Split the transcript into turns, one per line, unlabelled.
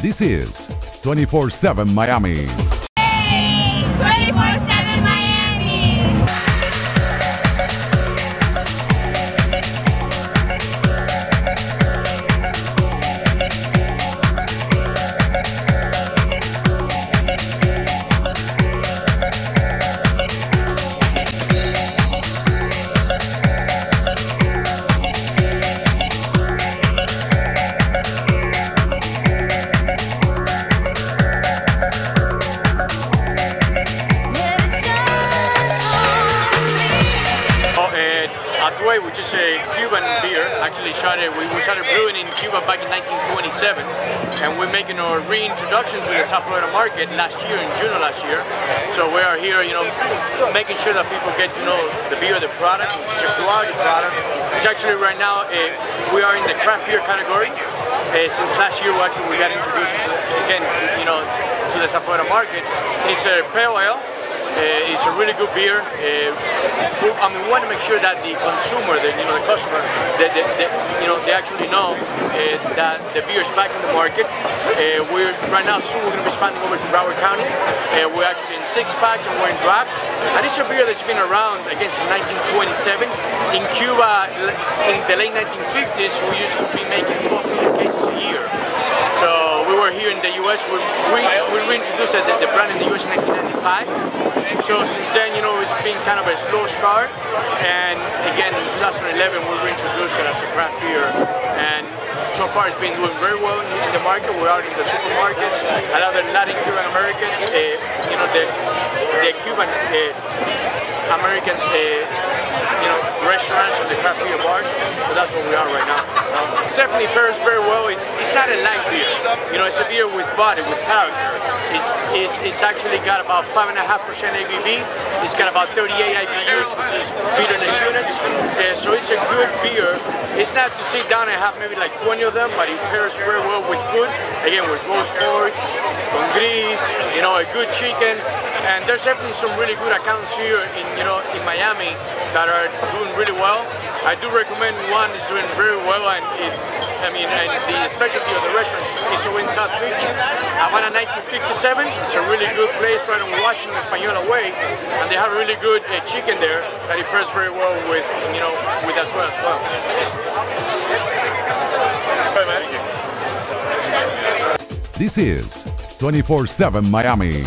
This is 24/7 Miami.
Hey, 24/7 Miami.
Hatuey, which is a Cuban beer, actually we started brewing in Cuba back in 1927, and we're making our reintroduction to the South Florida market last year, in June of last year. So we are here, making sure that people get to know the beer, the product, which is a quality product. It's actually right now, we are in the craft beer category. Since last year, we got introduced again, to the South Florida market. It's a pale ale. It's a really good beer. We want to make sure that the consumer, the customer, they actually know that the beer is back in the market. Right now, soon we're going to be expanding over to Broward County. We're actually in 6-packs and we're in draft. And it's a beer that's been around, again, since 1927. In Cuba, in the late 1950s, we used to be making 12 million cases a year. So we were here in the U.S. We reintroduced the brand in the U.S. in 1995. So since then, it's been kind of a slow start. And again, in 2011, we reintroduced it as a craft beer. And so far, it's been doing very well in the market. We're out in the supermarkets. A lot of the Latin Cuban Americans, the Cuban Americans, restaurants and the craft beer bars. So that's where we are right now. It definitely pairs very well. It's not a light beer. It's a beer with body, with character. It's actually got about 5.5% ABV. It's got about 38 IBUs, which is bitterness units. So it's a good beer. It's not to sit down and have maybe like 20 of them, but it pairs very well with food. Again, with roast pork, con gris, a good chicken. And there's definitely some really good accounts here in Miami that are doing really well. I do recommend one is doing very well, and the specialty of the restaurant is over in South Beach, Havana 1957. It's a really good place right on Washington Española Way, and they have really good chicken there that it pairs very well with that as well.
This is 24/7 Miami.